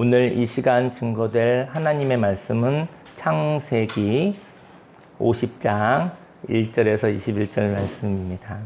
오늘 이 시간 증거될 하나님의 말씀은 창세기 50장 1절에서 21절 말씀입니다.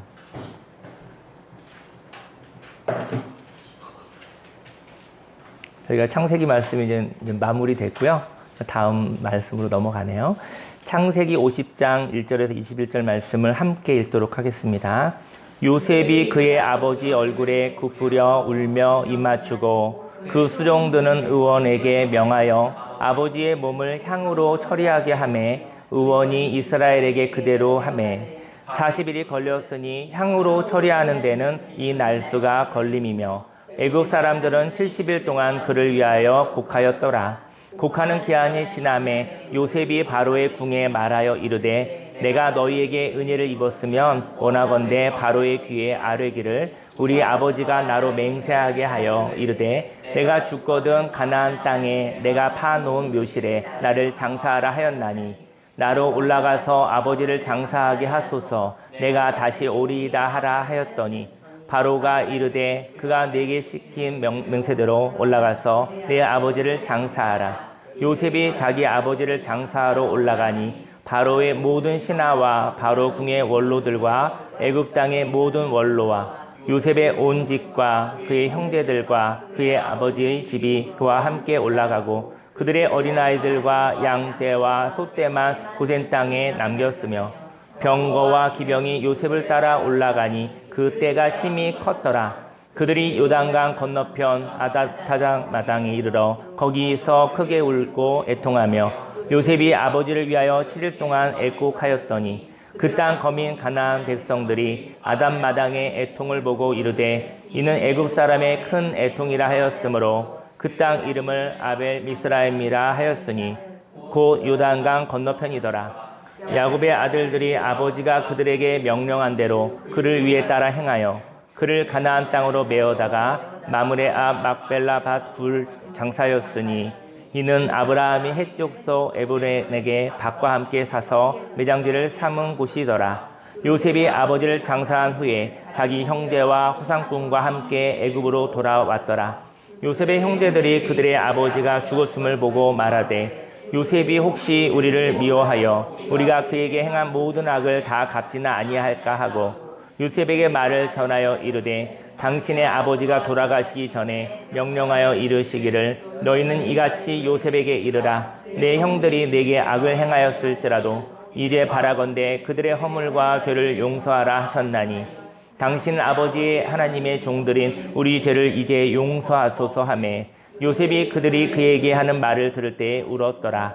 저희가 창세기 말씀이 이제 마무리됐고요. 다음 말씀으로 넘어가네요. 창세기 50장 1절에서 21절 말씀을 함께 읽도록 하겠습니다. 요셉이 그의 아버지 얼굴에 굽으려 울며 입맞추고 그 수종드는 의원에게 명하여 아버지의 몸을 향으로 처리하게 하매 의원이 이스라엘에게 그대로 하매 40일이 걸렸으니 향으로 처리하는 데는 이 날수가 걸림이며 애굽 사람들은 70일 동안 그를 위하여 곡하였더라. 곡하는 기한이 지남에 요셉이 바로의 궁에 말하여 이르되 내가 너희에게 은혜를 입었으면 원하건대 바로의 귀에 아뢰기를 우리 아버지가 나로 맹세하게 하여 이르되 내가 죽거든 가나안 땅에 내가 파놓은 묘실에 나를 장사하라 하였나니 나로 올라가서 아버지를 장사하게 하소서 내가 다시 오리이다 하라 하였더니 바로가 이르되 그가 내게 시킨 명세대로 올라가서 내 아버지를 장사하라. 요셉이 자기 아버지를 장사하러 올라가니 바로의 모든 신하와 바로 궁의 원로들과 애굽 땅의 모든 원로와 요셉의 온 집과 그의 형제들과 그의 아버지의 집이 그와 함께 올라가고 그들의 어린아이들과 양떼와 소떼만 고센 땅에 남겼으며 병거와 기병이 요셉을 따라 올라가니 그 때가 심히 컸더라. 그들이 요단강 건너편 아다타장 마당에 이르러 거기서 크게 울고 애통하며 요셉이 아버지를 위하여 7일 동안 애곡하였더니 그 땅 거민 가나안 백성들이 아담 마당의 애통을 보고 이르되 이는 애굽 사람의 큰 애통이라 하였으므로 그 땅 이름을 아벨 미스라임이라 하였으니 곧 요단강 건너편이더라. 야곱의 아들들이 아버지가 그들에게 명령한 대로 그를 위에 따라 행하여 그를 가나안 땅으로 메어다가 마므레 앞 막벨라 밭 굴 장사였으니 이는 아브라함이 헷족소 에브론에게 밭과 함께 사서 매장지를 삼은 곳이더라. 요셉이 아버지를 장사한 후에 자기 형제와 후상꾼과 함께 애굽으로 돌아왔더라. 요셉의 형제들이 그들의 아버지가 죽었음을 보고 말하되 요셉이 혹시 우리를 미워하여 우리가 그에게 행한 모든 악을 다 갚지는 아니할까 하고 요셉에게 말을 전하여 이르되 당신의 아버지가 돌아가시기 전에 명령하여 이르시기를 너희는 이같이 요셉에게 이르라. 내 형들이 내게 악을 행하였을지라도 이제 바라건대 그들의 허물과 죄를 용서하라 하셨나니 당신 아버지의 하나님의 종들인 우리 죄를 이제 용서하소서 하매 요셉이 그들이 그에게 하는 말을 들을 때에 울었더라.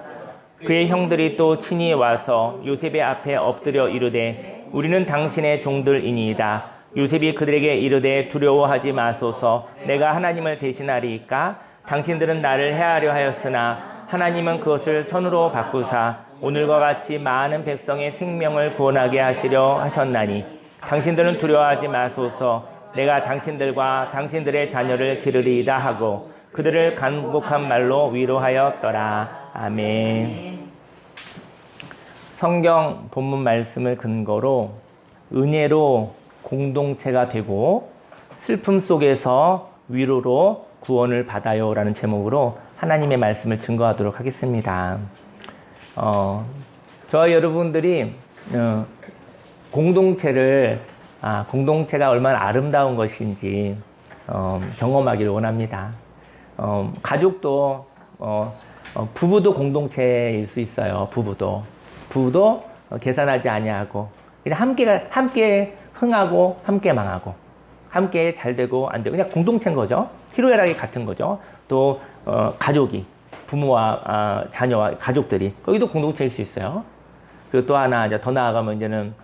그의 형들이 또 친히 와서 요셉의 앞에 엎드려 이르되 우리는 당신의 종들이니이다. 요셉이 그들에게 이르되 두려워하지 마소서. 내가 하나님을 대신하리이까? 당신들은 나를 해하려 하였으나 하나님은 그것을 선으로 바꾸사 오늘과 같이 많은 백성의 생명을 구원하게 하시려 하셨나니 당신들은 두려워하지 마소서. 내가 당신들과 당신들의 자녀를 기르리이다 하고 그들을 간곡한 말로 위로하였더라. 아멘. 성경 본문 말씀을 근거로 은혜로 공동체가 되고 슬픔 속에서 위로로 구원을 받아요 라는 제목으로 하나님의 말씀을 증거하도록 하겠습니다. 저와 여러분들이 공동체가 얼마나 아름다운 것인지 경험하기를 원합니다. 가족도 부부도 공동체일 수 있어요. 부부도 계산하지 아니하고 그냥 함께 흥하고 함께 망하고 함께 잘 되고 안 되고 그냥 공동체인 거죠. 희로애락이 같은 거죠. 또 가족이 부모와 자녀와 가족들이 거기도 공동체일 수 있어요. 그리고 또 하나 이제 더 나아가면 이제는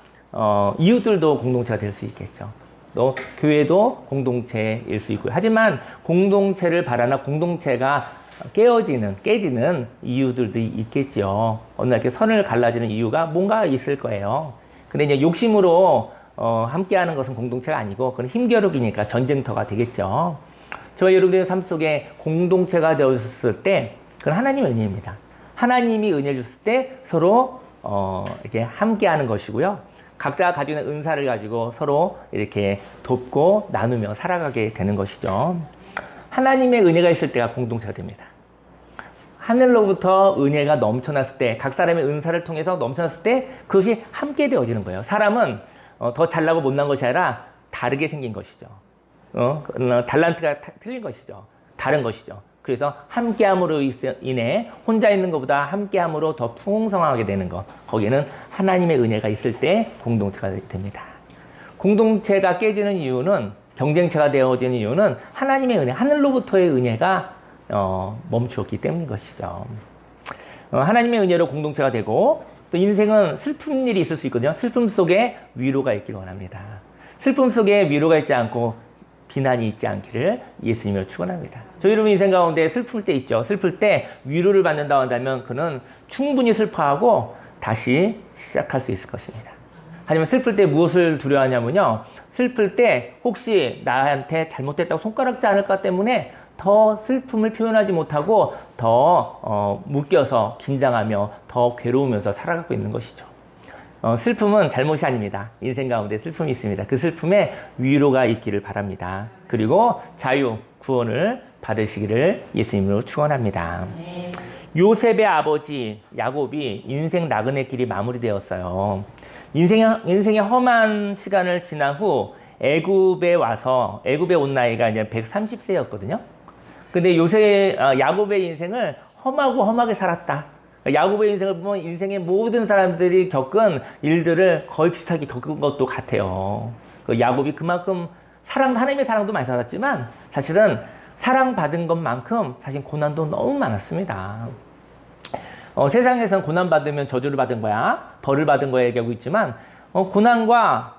이웃들도 공동체가 될 수 있겠죠. 또 교회도 공동체일 수 있고요. 하지만 공동체를 바라나 공동체가 깨지는 이유들도 있겠죠. 어느 날 이렇게 선을 갈라지는 이유가 뭔가 있을 거예요. 근데 이제 욕심으로 함께하는 것은 공동체가 아니고 그건 힘겨루기니까 전쟁터가 되겠죠. 저와 여러분들의 삶 속에 공동체가 되었을 때 그건 하나님의 은혜입니다. 하나님이 은혜를 줬을 때 서로 이렇게 함께하는 것이고요. 각자가 가지고 있는 은사를 가지고 서로 이렇게 돕고 나누며 살아가게 되는 것이죠. 하나님의 은혜가 있을 때가 공동체가 됩니다. 하늘로부터 은혜가 넘쳐났을 때, 각 사람의 은사를 통해서 넘쳐났을 때 그것이 함께 되어지는 거예요. 사람은 더 잘나고 못난 것이 아니라 다르게 생긴 것이죠. 달란트가 틀린 것이죠. 다른 것이죠. 그래서 함께함으로 인해 혼자 있는 것보다 함께함으로 더 풍성하게 되는 것. 거기에는 하나님의 은혜가 있을 때 공동체가 됩니다. 공동체가 깨지는 이유는, 경쟁체가 되어지는 이유는 하나님의 은혜, 하늘로부터의 은혜가 멈추었기 때문인 것이죠. 하나님의 은혜로 공동체가 되고, 또 인생은 슬픈 일이 있을 수 있거든요. 슬픔 속에 위로가 있길 원합니다. 슬픔 속에 위로가 있지 않고 비난이 있지 않기를 예수님으로 축원합니다. 저희 여러분 인생 가운데 슬플 때 있죠. 슬플 때 위로를 받는다고 한다면 그는 충분히 슬퍼하고 다시 시작할 수 있을 것입니다. 하지만 슬플 때 무엇을 두려워하냐면요, 슬플 때 혹시 나한테 잘못됐다고 손가락질 않을까 때문에 더 슬픔을 표현하지 못하고 더 묶여서 긴장하며 더 괴로우면서 살아가고 있는 것이죠. 슬픔은 잘못이 아닙니다. 인생 가운데 슬픔이 있습니다. 그 슬픔에 위로가 있기를 바랍니다. 그리고 자유, 구원을 받으시기를 예수님으로 축원합니다. 요셉의 아버지 야곱이 인생 나그네 길이 마무리되었어요. 인생의 험한 시간을 지난 후 애굽에 온 나이가 이제 130세였거든요. 근데 야곱의 인생을 험하게 살았다. 야곱의 인생을 보면 인생의 모든 사람들이 겪은 일들을 거의 비슷하게 겪은 것도 같아요. 야곱이 그만큼 하나님의 사랑도 많이 받았지만 사실은 사랑받은 것만큼 사실 고난도 너무 많았습니다. 세상에서는 고난받으면 저주를 받은 거야, 벌을 받은 거야 얘기하고 있지만 고난과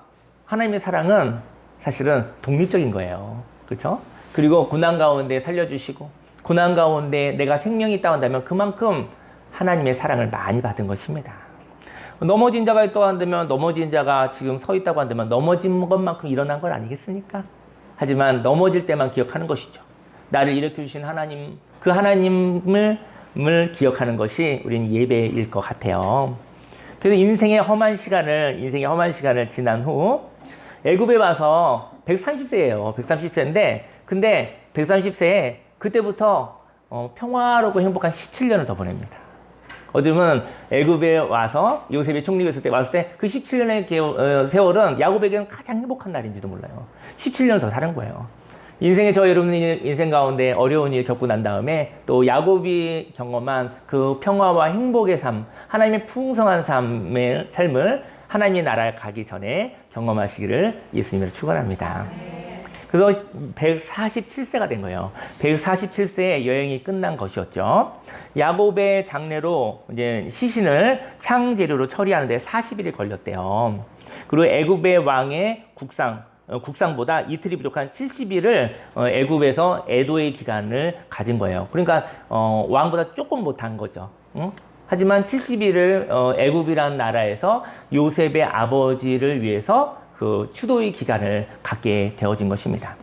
하나님의 사랑은 사실은 독립적인 거예요. 그렇죠? 그리고 고난 가운데 살려주시고 고난 가운데 내가 생명이 있다고 한다면 그만큼 하나님의 사랑을 많이 받은 것입니다. 넘어진 자가 있다고 한다면 넘어진 자가 지금 서 있다고 한다면 넘어진 것만큼 일어난 건 아니겠습니까? 하지만 넘어질 때만 기억하는 것이죠. 나를 일으켜주신 하나님, 그 하나님을 기억하는 것이 우리는 예배일 것 같아요. 그래서 인생의 험한 시간을 지난 후 애굽에 와서 130세예요. 130세인데 근데 130세에 그때부터 평화롭고 행복한 17년을 더 보냅니다. 어디 보면 애굽에 와서 요셉이 총리였을 때 왔을 때 그 17년의 세월은 야곱에게는 가장 행복한 날인지도 몰라요. 17년을 더 사는 거예요. 저희 여러분의 인생 가운데 어려운 일을 겪고 난 다음에 또 야곱이 경험한 그 평화와 행복의 삶, 하나님의 풍성한 삶을 하나님의 나라에 가기 전에 경험하시기를 예수님을 축원합니다. 그래서 147세가 된 거예요. 147세에 여행이 끝난 것이었죠. 야곱의 장례로 이제 시신을 향재료로 처리하는데 40일이 걸렸대요. 그리고 애굽의 왕의 국상보다 이틀이 부족한 70일을 애굽에서 애도의 기간을 가진 거예요. 그러니까 왕보다 조금 못한 거죠. 응? 하지만 70일을 애굽이라는 나라에서 요셉의 아버지를 위해서 그 추도의 기간을 갖게 되어진 것입니다.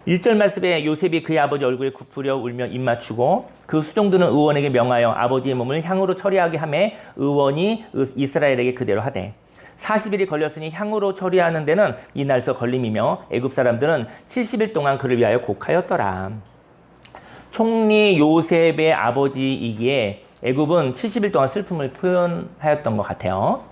1절 말씀에 요셉이 그의 아버지 얼굴에 굽으려 울며 입 맞추고 그 수종드는 의원에게 명하여 아버지의 몸을 향으로 처리하게 하매 의원이 이스라엘에게 그대로 하되 40일이 걸렸으니 향으로 처리하는 데는 이날서 걸림이며 애굽 사람들은 70일 동안 그를 위하여 곡하였더라. 총리 요셉의 아버지이기에 애굽은 70일 동안 슬픔을 표현하였던 것 같아요.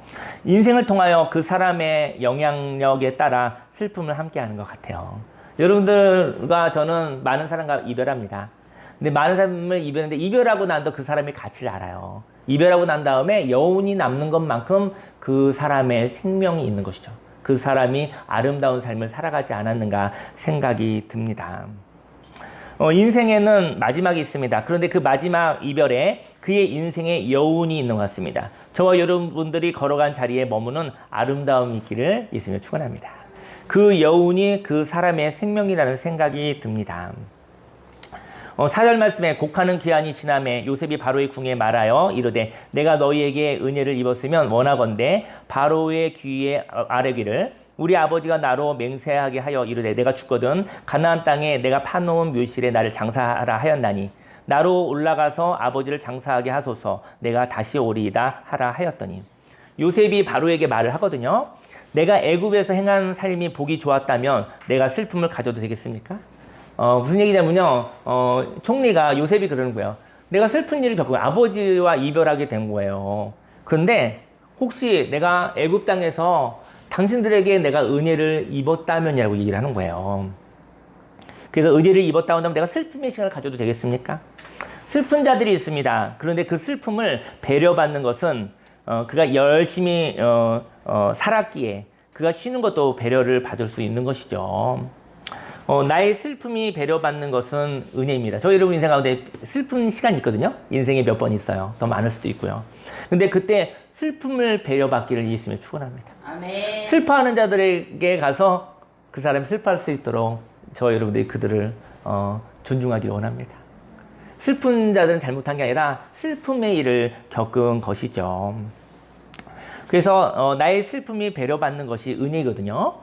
인생을 통하여 그 사람의 영향력에 따라 슬픔을 함께하는 것 같아요. 여러분들과 저는 많은 사람과 이별합니다. 근데 많은 사람을 이별했는데 이별하고 난도 그 사람의 가치를 알아요. 이별하고 난 다음에 여운이 남는 것만큼 그 사람의 생명이 있는 것이죠. 그 사람이 아름다운 삶을 살아가지 않았는가 생각이 듭니다. 인생에는 마지막이 있습니다. 그런데 그 마지막 이별에 그의 인생의 여운이 있는 것 같습니다. 저와 여러분들이 걸어간 자리에 머무는 아름다움이 있기를 예수님을 축원합니다. 그 여운이 그 사람의 생명이라는 생각이 듭니다. 4절 말씀에 곡하는 기한이 지남에 요셉이 바로의 궁에 말하여 이르되 내가 너희에게 은혜를 입었으면 원하건대 바로의 귀에 아뢰기를 우리 아버지가 나로 맹세하게 하여 이르되 내가 죽거든 가나안 땅에 내가 파놓은 묘실에 나를 장사하라 하였나니 나로 올라가서 아버지를 장사하게 하소서 내가 다시 오리이다 하라 하였더니 요셉이 바로에게 말을 하거든요. 내가 애굽에서 행한 삶이 보기 좋았다면 내가 슬픔을 가져도 되겠습니까? 무슨 얘기냐면요. 총리가 요셉이 그러는 거예요. 내가 슬픈 일을 겪고 아버지와 이별하게 된 거예요. 그런데 혹시 내가 애굽 땅에서 당신들에게 내가 은혜를 입었다면이라고 얘기를 하는 거예요. 그래서 은혜를 입었다고 한다면 내가 슬픔의 시간을 가져도 되겠습니까? 슬픈 자들이 있습니다. 그런데 그 슬픔을 배려받는 것은 그가 열심히 살았기에 그가 쉬는 것도 배려를 받을 수 있는 것이죠. 나의 슬픔이 배려받는 것은 은혜입니다. 저 여러분 인생 가운데 슬픈 시간이 있거든요. 인생에 몇 번 있어요. 더 많을 수도 있고요. 근데 그때 슬픔을 배려받기를 예수님이 축원합니다. 아멘. 슬퍼하는 자들에게 가서 그 사람이 슬퍼할 수 있도록 저 여러분들이 그들을 존중하기를 원합니다. 슬픈 자들은 잘못한 게 아니라 슬픔의 일을 겪은 것이죠. 그래서 나의 슬픔이 배려받는 것이 은혜거든요.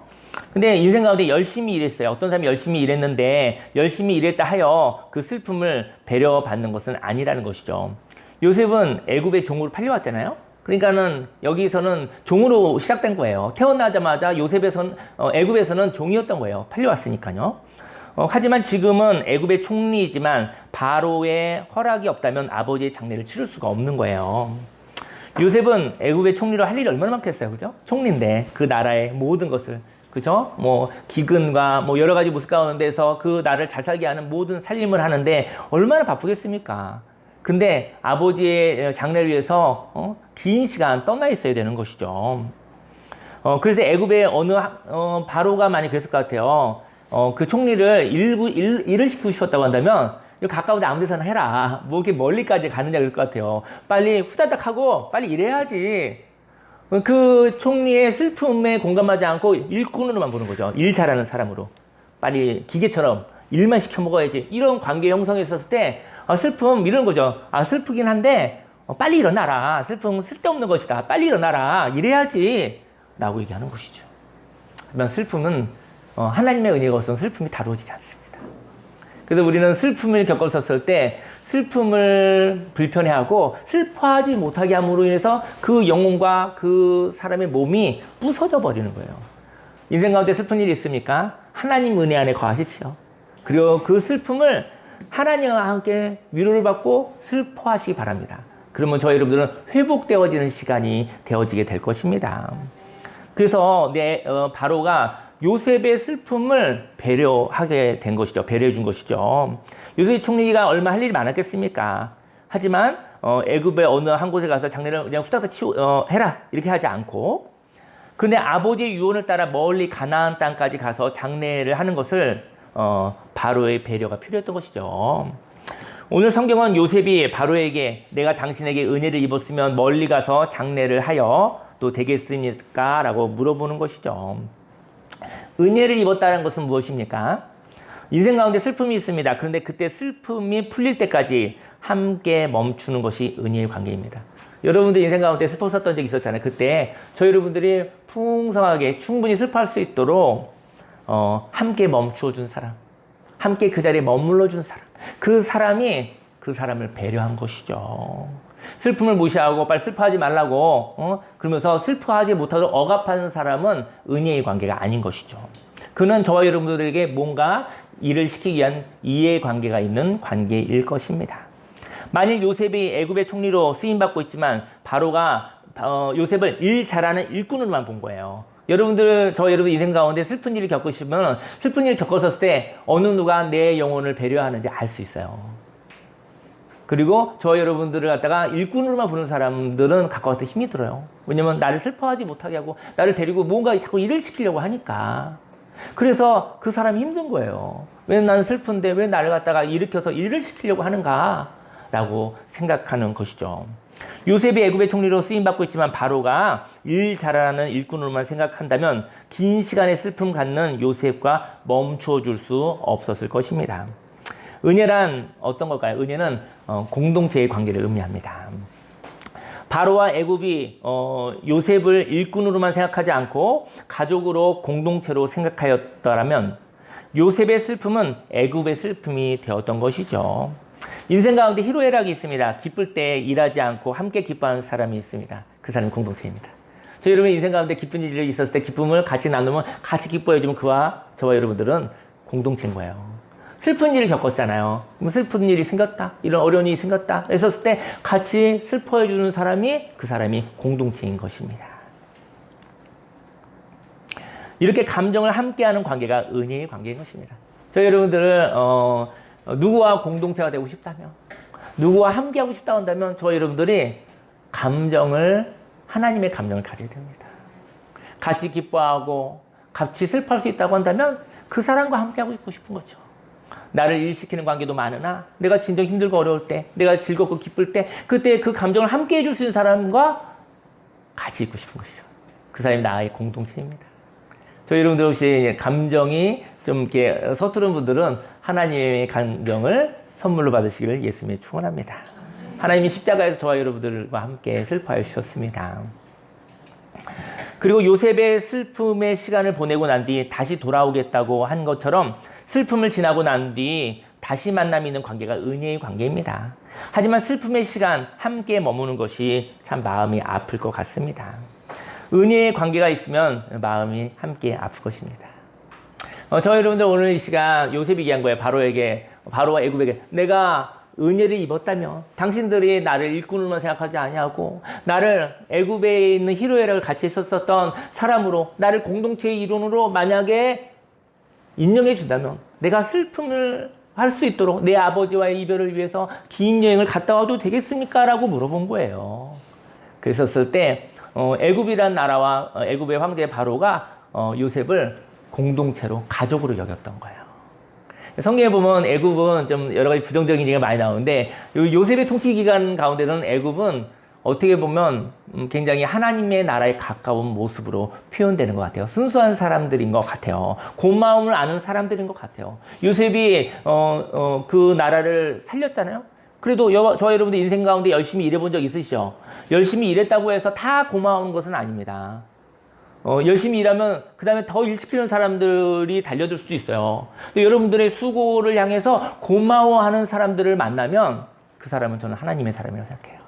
근데 인생 가운데 열심히 일했어요. 어떤 사람이 열심히 일했는데 열심히 일했다 하여 그 슬픔을 배려받는 것은 아니라는 것이죠. 요셉은 애굽의 종으로 팔려왔잖아요. 그러니까는 여기서는 종으로 시작된 거예요. 태어나자마자 애굽에서는 종이었던 거예요. 팔려왔으니까요. 하지만 지금은 애굽의 총리이지만 바로의 허락이 없다면 아버지의 장례를 치를 수가 없는 거예요. 요셉은 애굽의 총리로 할 일이 얼마나 많겠어요, 그죠? 총리인데 그 나라의 모든 것을, 그죠? 기근과 여러 가지 모습 가운데서 그 나라를 잘 살게 하는 모든 살림을 하는데 얼마나 바쁘겠습니까? 근데 아버지의 장례를 위해서 긴 시간 떠나 있어야 되는 것이죠. 그래서 애굽의 어느 바로가 많이 그랬을 것 같아요. 그 총리를 일을 시키고 싶었다고 한다면 가까운데 아무 데서나 해라. 뭐 이렇게 멀리까지 가느냐 그럴 것 같아요. 빨리 후다닥 하고 빨리 일해야지. 그 총리의 슬픔에 공감하지 않고 일꾼으로만 보는 거죠. 일 잘하는 사람으로. 빨리 기계처럼 일만 시켜 먹어야지. 이런 관계 형성이 있었을 때 슬픔 이런 거죠. 슬프긴 한데 빨리 일어나라. 슬픔은 쓸데없는 것이다. 빨리 일어나라. 이래야지. 라고 얘기하는 것이죠. 하지만 슬픔은 하나님의 은혜가 없으면 슬픔이 다루어지지 않습니다. 그래서 우리는 슬픔을 겪었을 때 슬픔을 불편해하고 슬퍼하지 못하게 함으로 인해서 그 영혼과 그 사람의 몸이 부서져 버리는 거예요. 인생 가운데 슬픈 일이 있습니까? 하나님 은혜 안에 거하십시오. 그리고 그 슬픔을 하나님과 함께 위로를 받고 슬퍼하시기 바랍니다. 그러면 저희 여러분들은 회복되어지는 시간이 되어지게 될 것입니다. 그래서 바로가 요셉의 슬픔을 배려하게 된 것이죠. 배려해 준 것이죠. 요셉 총리가 얼마 할 일이 많았겠습니까? 하지만 애굽의 어느 한 곳에 가서 장례를 그냥 후다닥 해라 이렇게 하지 않고, 그런데 아버지의 유언을 따라 멀리 가나안 땅까지 가서 장례를 하는 것을 바로의 배려가 필요했던 것이죠. 오늘 성경은 요셉이 바로에게 내가 당신에게 은혜를 입었으면 멀리 가서 장례를 하여 또 되겠습니까? 라고 물어보는 것이죠. 은혜를 입었다는 것은 무엇입니까? 인생 가운데 슬픔이 있습니다. 그런데 그때 슬픔이 풀릴 때까지 함께 멈추는 것이 은혜의 관계입니다. 여러분들 인생 가운데 슬펐었던 적이 있었잖아요. 그때 저 여러분들이 풍성하게 충분히 슬퍼할 수 있도록 함께 멈추어 준 사람, 함께 그 자리에 머물러 준 사람, 그 사람이 그 사람을 배려한 것이죠. 슬픔을 무시하고 빨리 슬퍼하지 말라고 그러면서 슬퍼하지 못하도록 억압하는 사람은 은혜의 관계가 아닌 것이죠. 그는 저와 여러분들에게 뭔가 일을 시키기 위한 이해의 관계가 있는 관계일 것입니다. 만일 요셉이 애굽의 총리로 쓰임받고 있지만 바로가 요셉을 일 잘하는 일꾼으로만 본 거예요. 저 여러분 인생 가운데 슬픈 일을 겪으시면 슬픈 일을 겪었을 때 어느 누가 내 영혼을 배려하는지 알 수 있어요. 그리고 저 여러분들을 갖다가 일꾼으로만 보는 사람들은 가까워서 힘이 들어요. 왜냐면 나를 슬퍼하지 못하게 하고 나를 데리고 뭔가 자꾸 일을 시키려고 하니까. 그래서 그 사람이 힘든 거예요. 왜 나는 슬픈데 왜 나를 갖다가 일으켜서 일을 시키려고 하는가? 라고 생각하는 것이죠. 요셉이 애굽의 총리로 쓰임받고 있지만 바로가 일 잘하는 일꾼으로만 생각한다면 긴 시간의 슬픔 갖는 요셉과 멈추어 줄 수 없었을 것입니다. 은혜란 어떤 걸까요? 은혜는 공동체의 관계를 의미합니다. 바로와 애굽이 요셉을 일꾼으로만 생각하지 않고 가족으로 공동체로 생각하였더라면 요셉의 슬픔은 애굽의 슬픔이 되었던 것이죠. 인생 가운데 희로애락이 있습니다. 기쁠 때 일하지 않고 함께 기뻐하는 사람이 있습니다. 그 사람이 공동체입니다. 여러분 인생 가운데 기쁜 일이 있었을 때 기쁨을 같이 나누면 같이 기뻐해주면 저와 여러분들은 공동체인 거예요. 슬픈 일을 겪었잖아요. 그럼 슬픈 일이 생겼다. 이런 어려운 일이 생겼다. 했었을 때 같이 슬퍼해주는 사람이 그 사람이 공동체인 것입니다. 이렇게 감정을 함께하는 관계가 은혜의 관계인 것입니다. 저희 여러분들은 누구와 공동체가 되고 싶다면, 누구와 함께하고 싶다고 한다면 저희 여러분들이 하나님의 감정을 가져야 됩니다. 같이 기뻐하고 같이 슬퍼할 수 있다고 한다면 그 사람과 함께하고 있고 싶은 거죠. 나를 일시키는 관계도 많으나 내가 진정 힘들고 어려울 때, 내가 즐겁고 기쁠 때 그때 그 감정을 함께 해줄 수 있는 사람과 같이 있고 싶은 것이죠. 그 사람이 나의 공동체입니다. 저희 여러분들 혹시 감정이 좀 이렇게 서투른 분들은 하나님의 감정을 선물로 받으시기를 예수님의 축원합니다. 하나님이 십자가에서 저와 여러분들과 함께 슬퍼해 주셨습니다. 그리고 요셉의 슬픔의 시간을 보내고 난 뒤 다시 돌아오겠다고 한 것처럼 슬픔을 지나고 난 뒤 다시 만남이 있는 관계가 은혜의 관계입니다. 하지만 슬픔의 시간 함께 머무는 것이 참 마음이 아플 것 같습니다. 은혜의 관계가 있으면 마음이 함께 아플 것입니다. 저희 여러분들 오늘 이 시간 요셉이 얘기한 거예요. 바로와 애굽에게 내가 은혜를 입었다면 당신들이 나를 일꾼으로만 생각하지 아니하고 나를 애굽에 있는 히로에락을 같이 했었던 사람으로 나를 공동체의 일원으로 만약에 인정해 준다면 내가 슬픔을 할 수 있도록 내 아버지와의 이별을 위해서 긴 여행을 갔다 와도 되겠습니까? 라고 물어본 거예요. 그랬었을 때 애굽이란 나라와 애굽의 황제 바로가 요셉을 공동체로 가족으로 여겼던 거예요. 성경에 보면 애굽은 좀 여러 가지 부정적인 얘기가 많이 나오는데 요셉의 통치 기간 가운데는 애굽은 어떻게 보면 굉장히 하나님의 나라에 가까운 모습으로 표현되는 것 같아요. 순수한 사람들인 것 같아요. 고마움을 아는 사람들인 것 같아요. 요셉이 그 나라를 살렸잖아요. 그래도 저와 여러분들 인생 가운데 열심히 일해본 적 있으시죠? 열심히 일했다고 해서 다 고마운 것은 아닙니다. 열심히 일하면 그 다음에 더 일 시키는 사람들이 달려들 수도 있어요. 근데 여러분들의 수고를 향해서 고마워하는 사람들을 만나면 그 사람은 저는 하나님의 사람이라고 생각해요.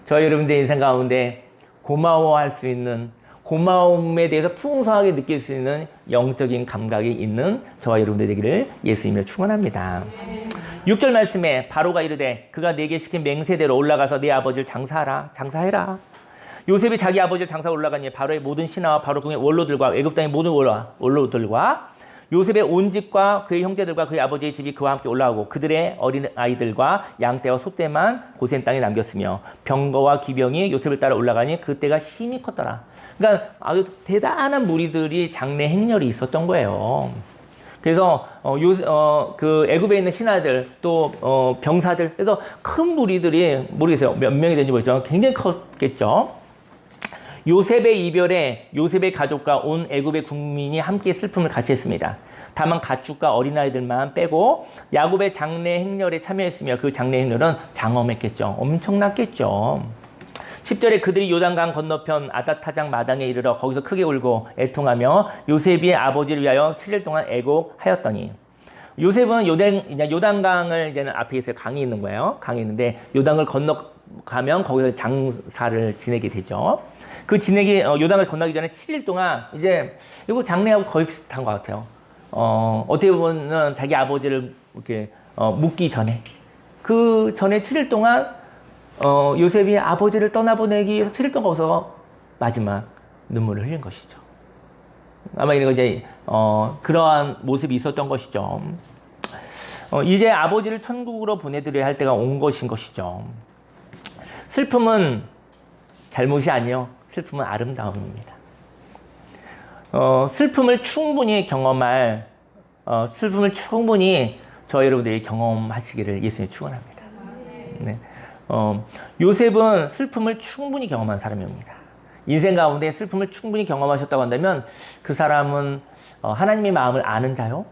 저희 여러분들의 인생 가운데 고마워할 수 있는, 고마움에 대해서 풍성하게 느낄 수 있는 영적인 감각이 있는 저와 여러분들 되기를 예수님을 축원합니다. 6절 말씀에 바로가 이르되 그가 내게 시킨 맹세대로 올라가서 네 아버지를 장사해라. 요셉이 자기 아버지를 장사 올라가니 바로의 모든 신하와 바로 궁의 원로들과 애굽 땅의 모든 원로들과 요셉의 온 집과 그의 형제들과 그의 아버지의 집이 그와 함께 올라오고 그들의 어린 아이들과 양떼와 소떼만 고센 땅에 남겼으며 병거와 기병이 요셉을 따라 올라가니 그때가 심히 컸더라. 그러니까 아주 대단한 무리들이 장래 행렬이 있었던 거예요. 그래서 그 애굽에 있는 신하들 또 병사들 그래서 큰 무리들이 모르겠어요 몇 명이 되는지 모르겠지만 굉장히 컸겠죠. 요셉의 이별에 요셉의 가족과 온 애굽의 국민이 함께 슬픔을 같이 했습니다. 다만 가축과 어린아이들만 빼고 야곱의 장래 행렬에 참여했으며 그 장래 행렬은 장엄했겠죠. 엄청났겠죠. 10절에 그들이 요단강 건너편 아다타장 마당에 이르러 거기서 크게 울고 애통하며 요셉의 아버지를 위하여 7일 동안 애곡하였더니 요셉은 요단강을 이제는 앞에 있어요. 강이 있는 거예요. 강이 있는데 요단을 건너가면 거기서 장사를 지내게 되죠. 그 요단을 건너기 전에 7일 동안 이제 이거 장례하고 거의 비슷한 것 같아요. 어떻게 보면 자기 아버지를 이렇게 묻기 전에 그 전에 7일 동안 요셉이 아버지를 떠나보내기 위해서 7일 동안 거기서 마지막 눈물을 흘린 것이죠. 아마 이런 이제 그러한 모습이 있었던 것이죠. 이제 아버지를 천국으로 보내드려야 할 때가 온 것인 것이죠. 슬픔은 잘못이 아니요. 슬픔은 아름다움입니다. 슬픔을 충분히 저희 여러분들이 경험하시기를 예수님 축원합니다. 네. 요셉은 슬픔을 충분히 경험한 사람입니다. 인생 가운데 슬픔을 충분히 경험하셨다고 한다면 그 사람은 하나님의 마음을 아는 자요.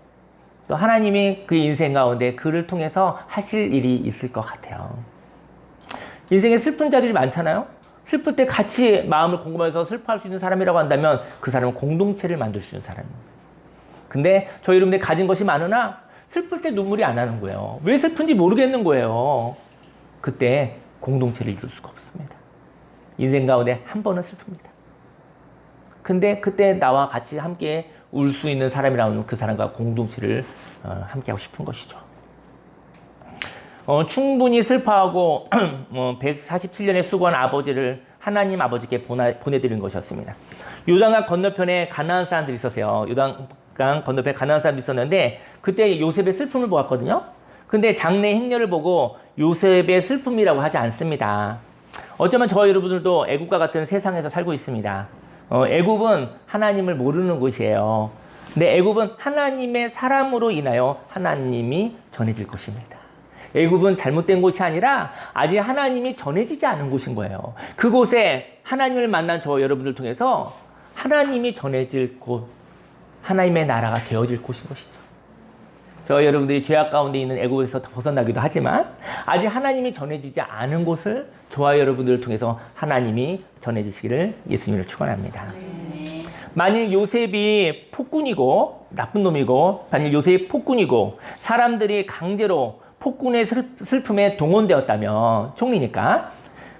또 하나님이 그 인생 가운데 그를 통해서 하실 일이 있을 것 같아요. 인생에 슬픈 자들이 많잖아요. 슬플 때 같이 마음을 공감해서 슬퍼할 수 있는 사람이라고 한다면 그 사람은 공동체를 만들 수 있는 사람입니다. 근데 저희 여러분들이 가진 것이 많으나 슬플 때 눈물이 안 나는 거예요. 왜 슬픈지 모르겠는 거예요. 그때 공동체를 이룰 수가 없습니다. 인생 가운데 한 번은 슬픕니다. 근데 그때 나와 같이 함께 울 수 있는 사람이라면 그 사람과 공동체를 함께하고 싶은 것이죠. 충분히 슬퍼하고 147년에 수고한 아버지를 하나님 아버지께 보내드린 것이었습니다. 요단강 건너편에 가나안 사람들이 있었어요. 요단강 건너편에 가나안 사람들이 있었는데 그때 요셉의 슬픔을 보았거든요. 근데 장래 행렬을 보고 요셉의 슬픔이라고 하지 않습니다. 어쩌면 저와 여러분들도 애국과 같은 세상에서 살고 있습니다. 애국은 하나님을 모르는 곳이에요. 근데 애국은 하나님의 사람으로 인하여 하나님이 전해질 것입니다. 애굽은 잘못된 곳이 아니라 아직 하나님이 전해지지 않은 곳인 거예요. 그곳에 하나님을 만난 저 여러분들 통해서 하나님이 전해질 곳, 하나님의 나라가 되어질 곳인 것이죠. 저 여러분들이 죄악 가운데 있는 애굽에서 벗어나기도 하지만 아직 하나님이 전해지지 않은 곳을 저와 여러분들을 통해서 하나님이 전해지시기를 예수님을 축원합니다. 만일 요셉이 폭군이고 나쁜 놈이고 만일 요셉이 폭군이고 사람들이 강제로 폭군의 슬픔에 동원되었다면 총리니까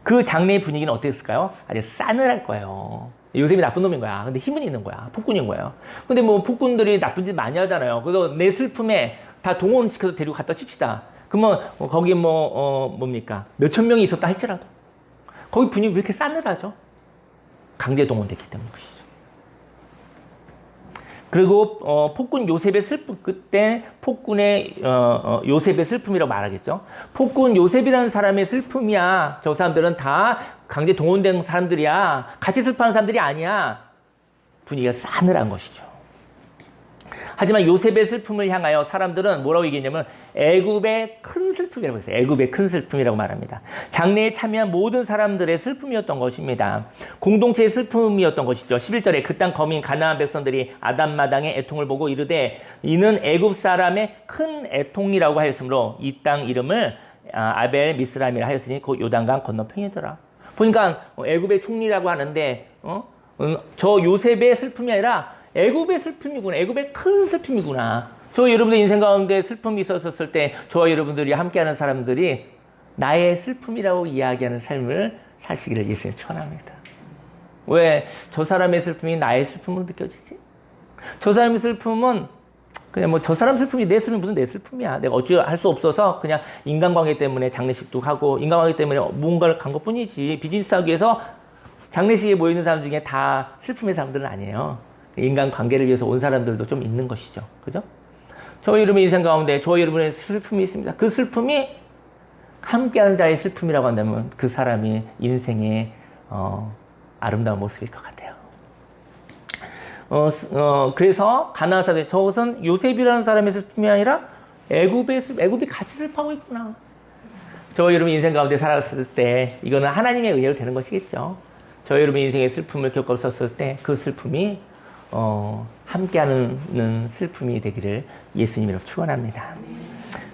그 장래의 분위기는 어땠을까요? 아주 싸늘할 거예요. 요셉이 나쁜 놈인 거야. 근데 힘은 있는 거야. 폭군인 거예요. 근데 뭐 폭군들이 나쁜 짓 많이 하잖아요. 그래서 내 슬픔에 다 동원시켜서 데리고 갖다 칩시다. 그러면 거기 뭡니까? 몇천 명이 있었다 할지라도 거기 분위기 왜 이렇게 싸늘하죠? 강제 동원됐기 때문이죠. 그리고 폭군 요셉의 슬픔, 그때 폭군의 요셉의 슬픔이라고 말하겠죠. 폭군 요셉이라는 사람의 슬픔이야. 저 사람들은 다 강제 동원된 사람들이야. 같이 슬퍼하는 사람들이 아니야. 분위기가 싸늘한 것이죠. 하지만 요셉의 슬픔을 향하여 사람들은 뭐라고 얘기했냐면 애굽의 큰 슬픔이라고 했어요. 애굽의 큰 슬픔이라고 말합니다. 장래에 참여한 모든 사람들의 슬픔이었던 것입니다. 공동체의 슬픔이었던 것이죠. 11절에 그 땅 거민 가나안 백성들이 아담마당의 애통을 보고 이르되 이는 애굽 사람의 큰 애통이라고 하였으므로 이 땅 이름을 아벨 미스라임이라 하였으니 그 요단강 건너편이더라. 보니까 애굽의 총리라고 하는데 저 요셉의 슬픔이 아니라 애굽의 슬픔이구나. 애굽의 큰 슬픔이구나. 저 여러분들 인생 가운데 슬픔이 있었을 때 저와 여러분들이 함께하는 사람들이 나의 슬픔이라고 이야기하는 삶을 사시기를 예수님 축원합니다. 왜 저 사람의 슬픔이 나의 슬픔으로 느껴지지? 저 사람의 슬픔은 그냥 뭐 저 사람 슬픔이 내 슬픔이 무슨 내 슬픔이야. 내가 어찌할 수 없어서 그냥 인간관계 때문에 장례식도 하고 인간관계 때문에 뭔가를 간 것뿐이지. 비즈니스 하기 위해서 장례식에 모이는 사람 중에 다 슬픔의 사람들은 아니에요. 인간 관계를 위해서 온 사람들도 좀 있는 것이죠. 그죠? 저 여러분의 인생 가운데 저 여러분의 슬픔이 있습니다. 그 슬픔이 함께하는 자의 슬픔이라고 한다면 그 사람이 인생의 아름다운 모습일 것 같아요. 그래서 가나안 사람들 저것은 요셉이라는 사람의 슬픔이 아니라 애굽이 같이 슬퍼하고 있구나. 저 여러분 인생 가운데 살았을 때 이거는 하나님의 은혜로 되는 것이겠죠. 저 여러분 인생의 슬픔을 겪었을 때 그 슬픔이 함께하는 슬픔이 되기를 예수님으로 축원합니다.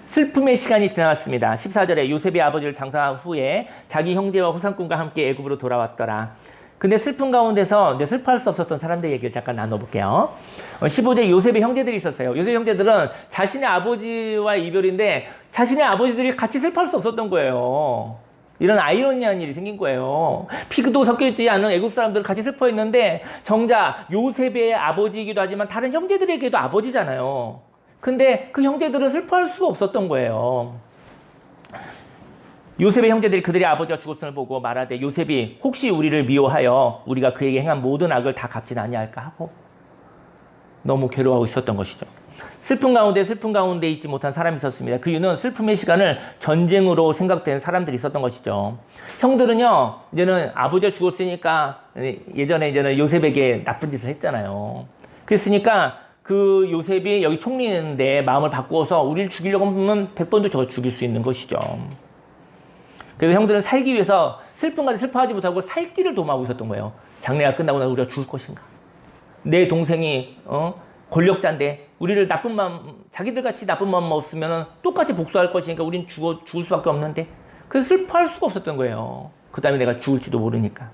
슬픔의 시간이 지나갔습니다. 14절에 요셉이 아버지를 장사한 후에 자기 형제와 호상꾼과 함께 애굽으로 돌아왔더라. 근데 슬픔 가운데서 이제 슬퍼할 수 없었던 사람들 얘기를 잠깐 나눠볼게요. 15절에 요셉의 형제들이 있었어요. 요셉의 형제들은 자신의 아버지와 이별인데 자신의 아버지들이 같이 슬퍼할 수 없었던 거예요. 이런 아이러니한 일이 생긴 거예요. 피도 섞여있지 않은 애굽 사람들은 같이 슬퍼했는데 정작 요셉의 아버지이기도 하지만 다른 형제들에게도 아버지잖아요. 근데 그 형제들은 슬퍼할 수가 없었던 거예요. 요셉의 형제들이 그들의 아버지가 죽었음을 보고 말하되 요셉이 혹시 우리를 미워하여 우리가 그에게 행한 모든 악을 다 갚진 아니할까 하고 너무 괴로워하고 있었던 것이죠. 슬픔 가운데 있지 못한 사람이 있었습니다. 그 이유는 슬픔의 시간을 전쟁으로 생각되는 사람들이 있었던 것이죠. 형들은요, 이제는 아버지가 죽었으니까 이제는 요셉에게 나쁜 짓을 했잖아요. 그랬으니까 그 요셉이 여기 총리인데 마음을 바꾸어서 우리를 죽이려고 하면 100번도 저 죽일 수 있는 것이죠. 그래서 형들은 살기 위해서 슬픔 가운데 슬퍼하지 못하고 살 길을 도모하고 있었던 거예요. 장례가 끝나고 나서 우리가 죽을 것인가? 내 동생이 권력자인데 우리를 나쁜 마음, 자기들 같이 나쁜 마음 없으면 똑같이 복수할 것이니까 우린 죽을 수밖에 없는데 그래서 슬퍼할 수가 없었던 거예요. 그 다음에 내가 죽을지도 모르니까.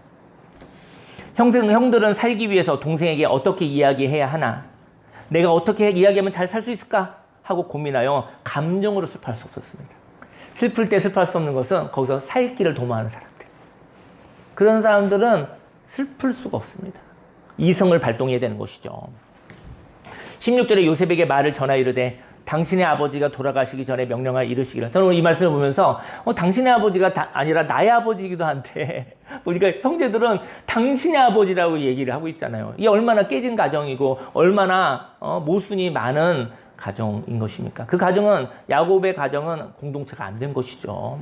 형들은 살기 위해서 동생에게 어떻게 이야기해야 하나, 내가 어떻게 이야기하면 잘 살 수 있을까 하고 고민하여 감정으로 슬퍼할 수 없었습니다. 슬플 때 슬퍼할 수 없는 것은 거기서 살 길을 도모하는 사람들. 그런 사람들은 슬플 수가 없습니다. 이성을 발동해야 되는 것이죠. 16절에 요셉에게 말을 전하여 이르되 당신의 아버지가 돌아가시기 전에 명령하여 이르시기를. 저는 이 말씀을 보면서 당신의 아버지가 아니라 나의 아버지이기도 한데 우리가 형제들은 당신의 아버지라고 얘기를 하고 있잖아요. 이게 얼마나 깨진 가정이고 얼마나 모순이 많은 가정인 것입니까? 그 가정은, 야곱의 가정은 공동체가 안 된 것이죠.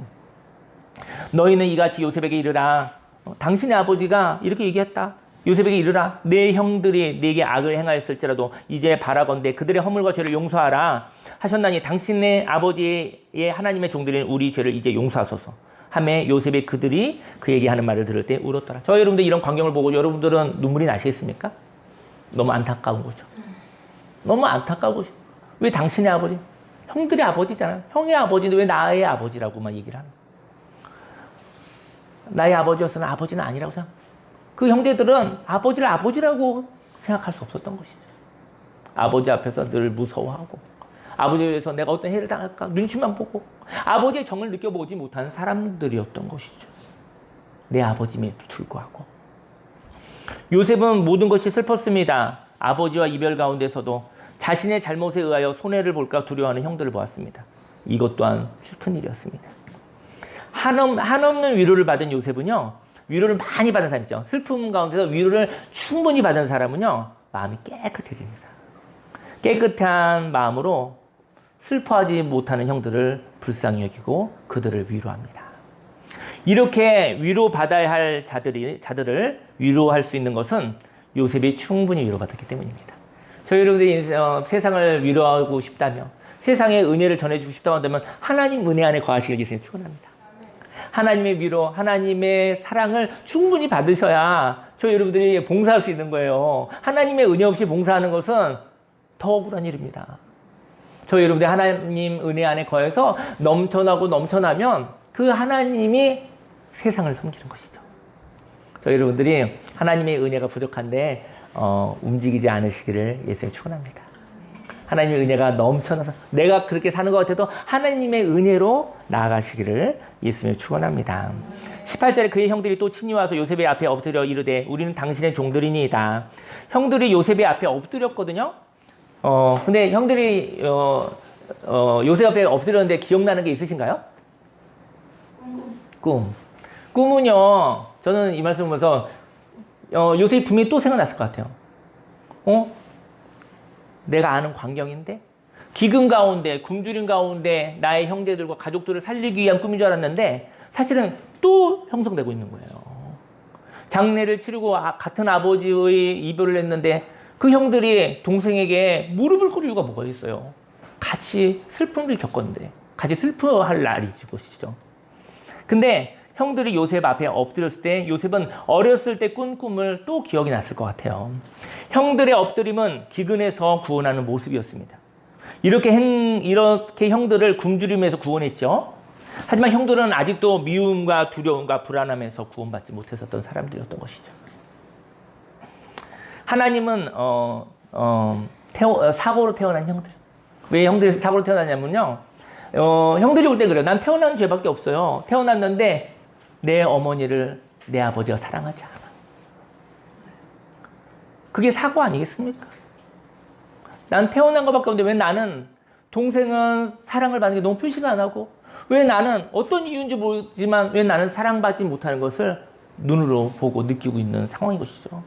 너희는 이같이 요셉에게 이르라. 당신의 아버지가 이렇게 얘기했다. 요셉에게 이르라. 내 형들이 내게 악을 행하였을지라도 이제 바라건대 그들의 허물과 죄를 용서하라 하셨나니 당신의 아버지의 하나님의 종들인 우리 죄를 이제 용서하소서 하매 요셉의 그들이 그에게 하는 말을 들을 때 울었더라. 저 여러분들 이런 광경을 보고 여러분들은 눈물이 나시겠습니까? 너무 안타까운 거죠. 너무 안타까운 거죠. 왜 당신의 아버지? 형들의 아버지잖아요. 형의 아버지인데 왜 나의 아버지라고만 얘기를 하는 거예요? 나의 아버지였으나 아버지는 아니라고 생각. 그 형제들은 아버지를 아버지라고 생각할 수 없었던 것이죠. 아버지 앞에서 늘 무서워하고 아버지에 대해서 내가 어떤 해를 당할까 눈치만 보고 아버지의 정을 느껴보지 못하는 사람들이었던 것이죠. 내 아버지임에도 불구하고 요셉은 모든 것이 슬펐습니다. 아버지와 이별 가운데서도 자신의 잘못에 의하여 손해를 볼까 두려워하는 형들을 보았습니다. 이것 또한 슬픈 일이었습니다. 한없는 위로를 받은 요셉은요, 위로를 많이 받은 사람이죠. 슬픔 가운데서 위로를 충분히 받은 사람은요, 마음이 깨끗해집니다. 깨끗한 마음으로 슬퍼하지 못하는 형들을 불쌍히 여기고 그들을 위로합니다. 이렇게 위로받아야 할 자들을 위로할 수 있는 것은 요셉이 충분히 위로받았기 때문입니다. 저희 여러분들이 세상을 위로하고 싶다면, 세상의 은혜를 전해주고 싶다고 한다면 하나님 은혜 안에 거하시길 예수님 축원합니다. 하나님의 위로, 하나님의 사랑을 충분히 받으셔야 저희 여러분들이 봉사할 수 있는 거예요. 하나님의 은혜 없이 봉사하는 것은 더 억울한 일입니다. 저희 여러분들이 하나님 은혜 안에 거해서 넘쳐나고 넘쳐나면 그 하나님이 세상을 섬기는 것이죠. 저희 여러분들이 하나님의 은혜가 부족한데 움직이지 않으시기를 예수님 축원합니다. 하나님의 은혜가 넘쳐나서 내가 그렇게 사는 것 같아도 하나님의 은혜로 나아가시기를 예수님 축원합니다. 18절에 그의 형들이 또 친히 와서 요셉의 앞에 엎드려 이르되 우리는 당신의 종들이니이다. 형들이 요셉의 앞에 엎드렸거든요. 근데 형들이 요셉 앞에 엎드렸는데 기억나는 게 있으신가요? 꿈은요, 저는 이 말씀 보면서 요셉이 분명히 또 생각났을 것 같아요. 내가 아는 광경인데 기근 가운데, 굶주림 가운데 나의 형제들과 가족들을 살리기 위한 꿈인 줄 알았는데 사실은 또 형성되고 있는 거예요. 장례를 치르고 같은 아버지의 이별을 했는데 그 형들이 동생에게 무릎을 꿇을 이유가 뭐가 있어요? 같이 슬픔을 겪었는데 같이 슬퍼할 날이지 것이죠. 근데 형들이 요셉 앞에 엎드렸을 때 요셉은 어렸을 때 꾼 꿈을 또 기억이 났을 것 같아요. 형들의 엎드림은 기근에서 구원하는 모습이었습니다. 이렇게 형들을 굶주림에서 구원했죠. 하지만 형들은 아직도 미움과 두려움과 불안함에서 구원받지 못했었던 사람들이었던 것이죠. 하나님은 사고로 태어난 형들. 왜 형들이 사고로 태어났냐면요. 형들이 올 때 그래요. 난 태어난 죄밖에 없어요. 태어났는데 내 어머니를 내 아버지가 사랑하지 않아. 그게 사고 아니겠습니까? 난 태어난 것밖에 없는데 왜 나는, 동생은 사랑을 받는 게 너무 표시가 안 하고 왜 나는 어떤 이유인지 모르지만 왜 나는 사랑받지 못하는 것을 눈으로 보고 느끼고 있는 상황인 것이죠.